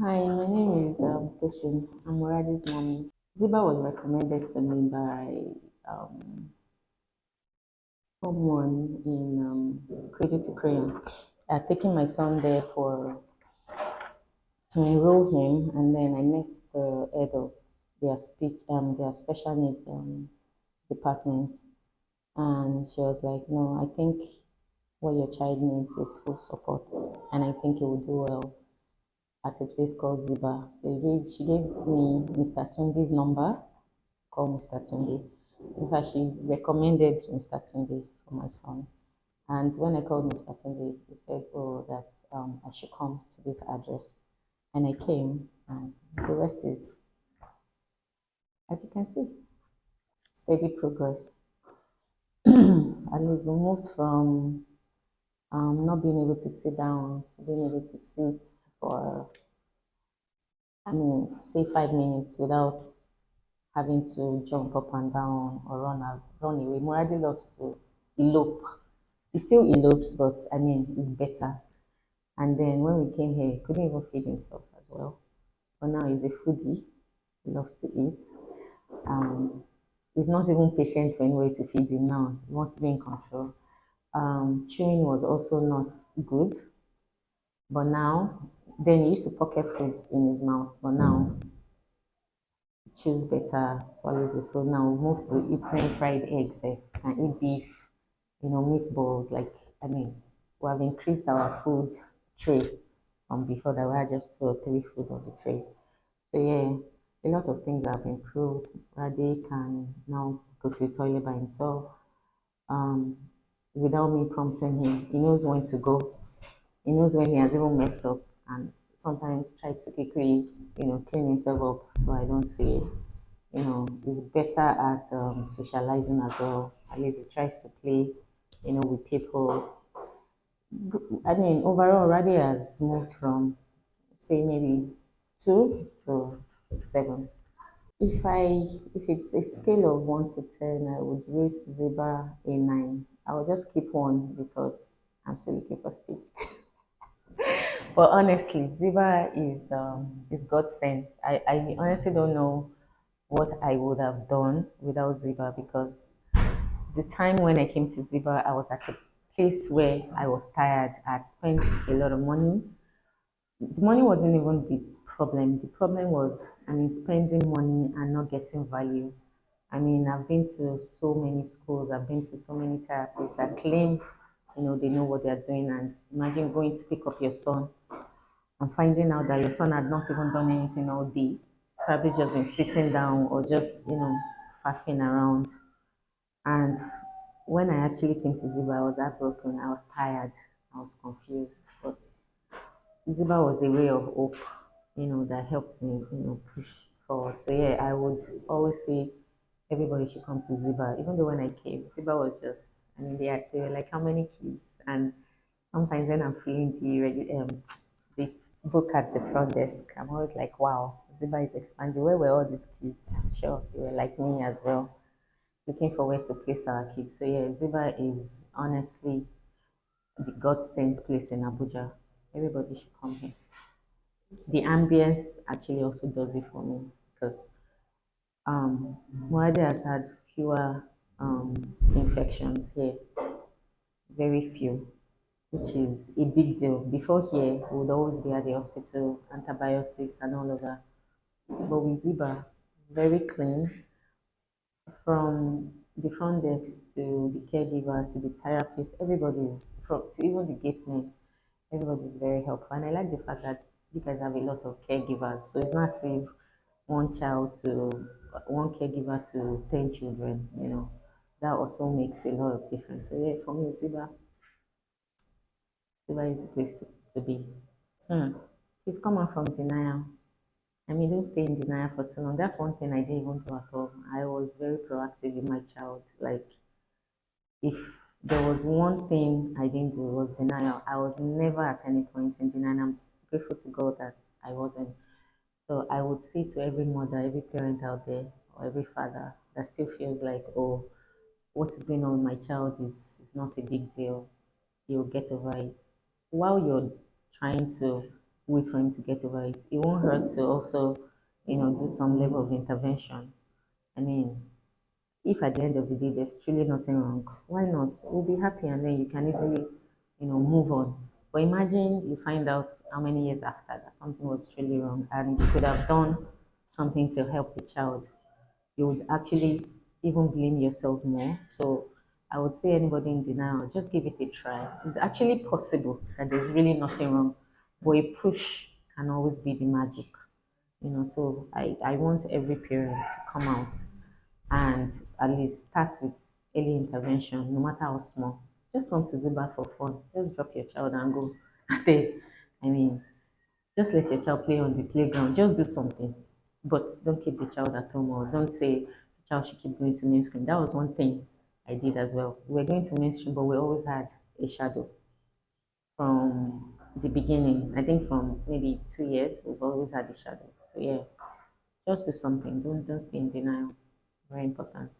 Hi, my name is Tosin. I'm Muradi's mommy. Ziba was recommended to me by um, someone in Credit to Crayon. I had taken my son there for to enroll him, and then I met the head of their special needs department, and she was like, "No, I think what your child needs is full support, and I think he will do well at a place called Ziba." So she gave me Mr. Tunde's number, call Mr. Tunde. In fact, she recommended Mr. Tunde for my son. And when I called Mr. Tunde, he said, "Oh, that I should come to this address." And I came, and the rest is, as you can see, steady progress. At least we moved from not being able to sit down to being able to sit for, say 5 minutes without having to jump up and down or run away. Muradi loves to elope. He still elopes, but it's better. And then when we came here, he couldn't even feed himself as well. But now he's a foodie. He loves to eat. Um, he's not even patient for anybody to feed him now. He wants to be in control. Chewing was also not good, but now, then he used to pocket food in his mouth, but now choose better, swallows his food. Now we've moved to eating fried eggs, and eat beef, meatballs. Like, I mean, we have increased our food tray from before that we had just two or three food on the tray. So yeah, a lot of things have improved. Rade can now go to the toilet by himself, um, without me prompting him. He knows when to go. He knows when he has even messed up, and sometimes try to quickly, clean himself up so I don't see it. He's better at socializing as well. At least he tries to play, with people. Overall, Radi has moved from, say, maybe 2 to 7. If it's a scale of 1 to 10, I would rate Zebra a 9. I will just keep one because I'm still looking for speech. But honestly, Ziba is God sent. I honestly don't know what I would have done without Ziba, because the time when I came to Ziba, I was at a place where I was tired. I'd spent a lot of money. The money wasn't even the problem. The problem was, spending money and not getting value. I've been to so many schools, I've been to so many therapists that claim, they know what they're doing. And imagine going to pick up your son and finding out that your son had not even done anything all day. He's probably just been sitting down or just, faffing around. And when I actually came to Ziba, I was heartbroken. I was tired. I was confused. But Ziba was a ray of hope, that helped me, push forward. So yeah, I would always say everybody should come to Ziba. Even though when I came, Ziba was just, they were like, how many kids? And sometimes when I'm feeling the book at the front desk, I'm always like, wow, Ziba is expanding. Where were all these kids? I'm sure they were like me as well, looking for where to place our kids. So yeah, Ziba is honestly the God sent place in Abuja. Everybody should come here. The ambience actually also does it for me, because Moade has had fewer infections here, very few, which is a big deal. Before here, we would always be at the hospital, antibiotics and all of that. But with Ziba, very clean, from the front desk to the caregivers to the therapist, everybody's, from to even the gatemen, everybody's very helpful. And I like the fact that you guys have a lot of caregivers. So it's not as if one child to one caregiver to 10 children, That also makes a lot of difference. So yeah, for me, Ziba is the place to be. Hmm. He's coming from denial. Don't stay in denial for so long. That's one thing I didn't even do at all. I was very proactive with my child. Like, if there was one thing I didn't do, it was denial. I was never at any point in denial. I'm grateful to God that I wasn't. So I would say to every mother, every parent out there, or every father that still feels like, oh, what is going on with my child is not a big deal. You'll get over it. While you're trying to wait for him to get over it. It won't hurt to also, do some level of intervention. I mean, if at the end of the day there's truly nothing wrong, why not? We'll be happy and then you can easily, move on. But imagine you find out how many years after that something was truly wrong and you could have done something to help the child. You would actually even blame yourself more. So I would say anybody in denial, just give it a try. It's actually possible that there's really nothing wrong, but a push can always be the magic. So I want every parent to come out and at least start with early intervention, no matter how small. Just come to Zuba for fun. Just drop your child and go. I mean, just let your child play on the playground. Just do something. But don't keep the child at home or don't say the child should keep going to mainstream. That was one thing I did as well. We were going to mainstream, but we always had a shadow from the beginning. I think from maybe 2 years, we've always had a shadow. So yeah, just do something. Don't be in denial. Very important.